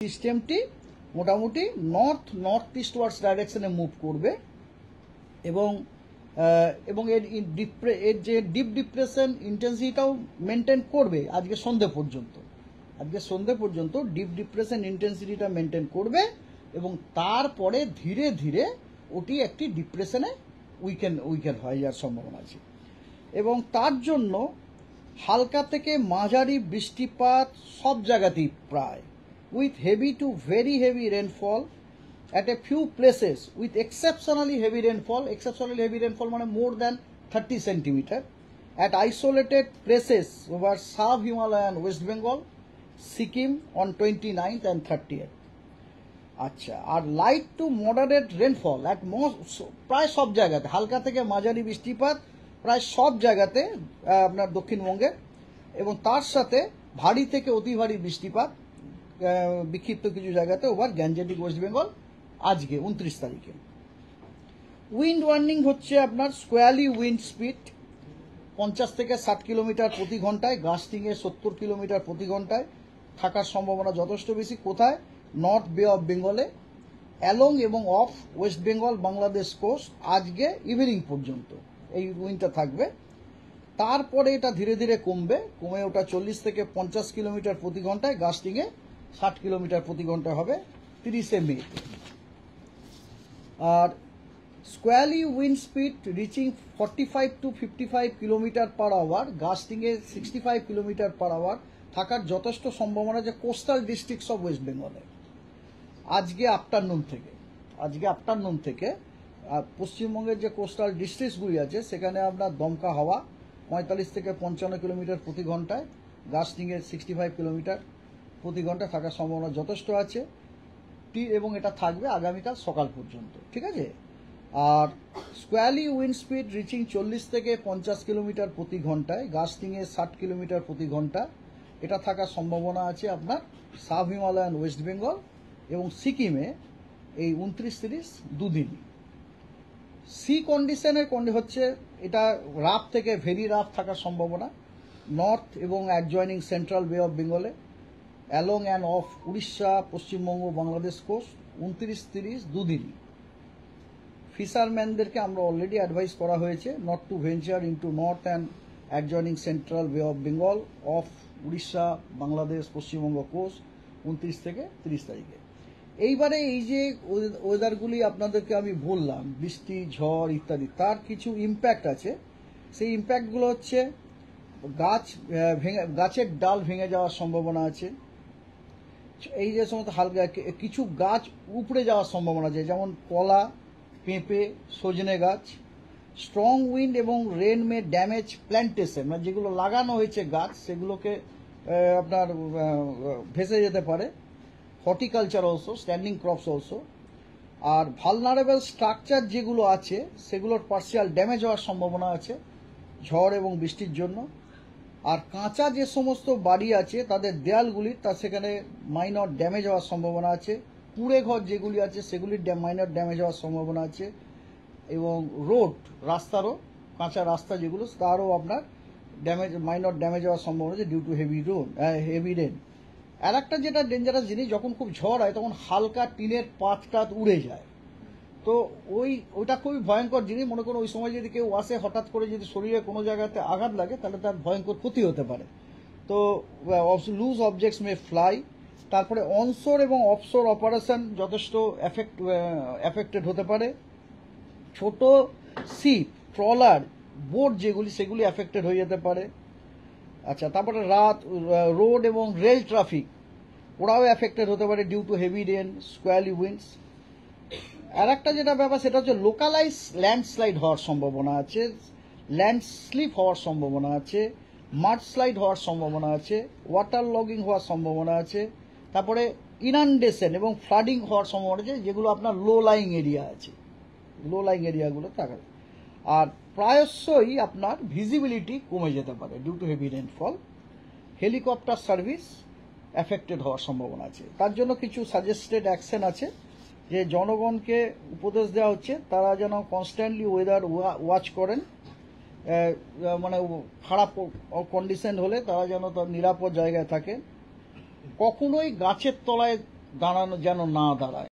সিস্টেমটি মোটামুটি north east ওয়ার্ডস ডাইরেকশনে মুভ করবে এবং এর যে ডিপ ডিপ্রেশন ইন্টেন্সিটিটাও মেনটেন করবে আজকে সন্ধে পর্যন্ত ডিপ ডিপ্রেশন ইন্টেন্সিটিটা মেনটেন করবে এবং তারপরে ধীরে ধীরে ওটি একটি ডিপ্রেশনে উইকেন হয়ে যাওয়ার সম্ভাবনা আছে এবং তার জন্য হালকা থেকে মাঝারি বৃষ্টিপাত সব জায়গাতেই প্রায় with heavy to very heavy rainfall at a few places with exceptionally heavy rainfall মানে more than 30 centimeter at isolated places over sub-Himalayan West Bengal, Sikkim on 29th and 30th. আচ্ছা আর light to moderate rainfall at প্রায় সব জায়গাতে হালকা থেকে মাঝারি বৃষ্টিপাত প্রায় সব জায়গাতে আপনার দক্ষিণবঙ্গে এবং তার সাথে ভারী থেকে অতি ভারী বৃষ্টিপাত বিক্ষিপ্ত কিছু জায়গাতে ওভার গ্যাঞ্জেটিক ওয়েস্ট বেঙ্গল আজকে 29 তারিখে। উইন্ড ওয়ার্নিং হচ্ছে আপনার স্কোয়ালি উইন্ড স্পিড 50 থেকে 60 কিলোমিটার প্রতি ঘন্টায়, গাস্টিংয়ে 70 কিলোমিটার প্রতি ঘন্টায় থাকার সম্ভাবনা যথেষ্ট বেশি। কোথায়? নর্থ বে অফ বেঙ্গলে, অ্যালং এবং অফ ওয়েস্ট বেঙ্গল বাংলাদেশ কোস্ট আজকে ইভিনিং পর্যন্ত এই উইন্ডটা থাকবে। তারপরে এটা ধীরে ধীরে কমে ওটা 40 থেকে 50 কিলোমিটার প্রতি ঘন্টায়, গাস্টিংয়ে 60 কিলোমিটার প্রতি ঘন্টা হবে 30 মে। আর squally wind speed reaching 45 to 55 kilometre per hour, গাস্টিংয়ে 65 কিলোমিটার পার আওয়ার থাকার যথেষ্ট সম্ভাবনা যে কোস্টাল ডিস্ট্রিক্টস অফ ওয়েস্ট বেঙ্গলে আজকে আফটারনুন থেকে পশ্চিমবঙ্গের যে কোস্টাল ডিস্ট্রিক্টসগুলি আছে সেখানে আপনার দমকা হাওয়া 45 থেকে 55 কিলোমিটার প্রতি ঘন্টায়, গাস্টিংয়ে 65 কিলোমিটার প্রতি ঘন্টা থাকার সম্ভাবনা যথেষ্ট আছে এবং এটা থাকবে আগামীকাল সকাল পর্যন্ত, ঠিক আছে। আর স্কোয়ালি উইন্ড স্পিড রিচিং 40 থেকে 50 কিলোমিটার প্রতি ঘন্টায়, গাস্টিংয়ে 60 কিলোমিটার প্রতি ঘন্টা এটা থাকার সম্ভাবনা আছে আপনার সাব হিমালয়ান ওয়েস্ট বেঙ্গল এবং সিকিমে এই 29-30 দুদিনই। সি কন্ডিশনের হচ্ছে এটা রাফ থেকে ভেরি রাফ থাকার সম্ভাবনা নর্থ এবং অ্যাডজয়নিং সেন্ট্রাল বে অফ বেঙ্গলে, along and off Orissa, Paschimbanga, Bangladesh coast 29-30 দুদিনই। ফিশারম্যানদেরকে আমরা অলরেডি অ্যাডভাইস করা হয়েছে not to venture into north and adjoining central bay of Bengal off Orissa, Bangladesh, Paschimbanga coast 29 থেকে 30 তারিখে। এইবারে এই যে ওয়েদারগুলি আপনাদেরকে আমি বললাম, বৃষ্টি, ঝড় ইত্যাদি, তার কিছু ইম্প্যাক্ট আছে। সেই ইম্প্যাক্টগুলো হচ্ছে গাছের ডাল ভেঙে যাওয়ার সম্ভাবনা আছে, এই যে সমস্ত হালকা কিছু গাছ উপড়ে যাওয়ার সম্ভাবনা আছে, যেমন কলা, পেঁপে, সজনে গাছ। স্ট্রং উইন্ড এবং রেন মে ড্যামেজ প্ল্যান্টেশন, মানে যেগুলো লাগানো হয়েছে গাছ সেগুলোকে আপনার ভেসে যেতে পারে। Horticulture also, standing crops also. আর ভালনারেবল স্ট্রাকচার যেগুলো আছে সেগুলোর পার্সিয়াল ড্যামেজ হওয়ার সম্ভাবনা আছে ঝড় এবং বৃষ্টির জন্য। আর কাঁচা যে সমস্ত বাড়ি আছে তাদের দেয়ালগুলি সেখানে মাইনর ড্যামেজ হওয়ার সম্ভাবনা আছে। কুঁড়ে ঘর যেগুলি আছে সেগুলির মাইনর ড্যামেজ হওয়ার সম্ভাবনা আছে এবং রাস্তারও কাঁচা রাস্তা যেগুলো তারও আপনার মাইনর ড্যামেজ হওয়ার সম্ভাবনা আছে ডিউ টু হেভি রেন। আর একটা যেটা ডেঞ্জারাস জিনিস, যখন খুব ঝড় হয় তখন হালকা টিনের পাত উড়ে যায়, তো ওইটা খুবই ভয়ঙ্কর জিনিস। মনে করুন ওই সময় যদি কেউ আসে হঠাৎ করে যদি শরীরে কোনো জায়গাতে আঘাত লাগে তাহলে তার ভয়ঙ্কর ক্ষতি হতে পারে। তো লুজ অবজেক্টস মে ফ্লাই। তারপরে অনশোর এবং অফশোর অপারেশন যথেষ্ট এফেক্টেড হতে পারে। ছোট শিপ, ট্রলার, বোট যেগুলি সেগুলি এফেক্টেড হয়ে যেতে পারে। আচ্ছা, তারপরে রোড এবং রেল ট্রাফিক ওরাও এফেক্টেড হতে পারে due to heavy rain, squally winds. আর একটা যেটা ব্যাপার সেটা হচ্ছে লোকালাইজ ল্যান্ডস্লাইড হওয়ার সম্ভাবনা আছে, ল্যান্ডস্লিপ হওয়ার সম্ভাবনা আছে, মাডস্লাইড হওয়ার সম্ভাবনা আছে, ওয়াটার লগিং হওয়ার সম্ভাবনা আছে। তারপরে ইনান্ডেশন এবং ফ্লাডিং হওয়ার সম্ভাবনা আছে, যেগুলো আপনার লো লাইং এরিয়া আছে, লো লাইং এরিয়াগুলো থাকা। আর প্রায়শই আপনার ভিজিবিলিটি কমে যেতে পারে due to heavy rainfall. Helicopter service affected হওয়ার সম্ভাবনা আছে। তার জন্য কিছু সাজেস্টেড অ্যাকশন আছে যে জনগণকে উপদেশ দেওয়া হচ্ছে তারা যেন কনস্ট্যান্টলি ওয়েদার ওয়াচ করেন, মানে খারাপ কন্ডিশন হলে তারা যেন তার নিরাপদ জায়গায় থাকে। কখনোই গাছের তলায় দাঁড়ানো যেন না দাঁড়ায়।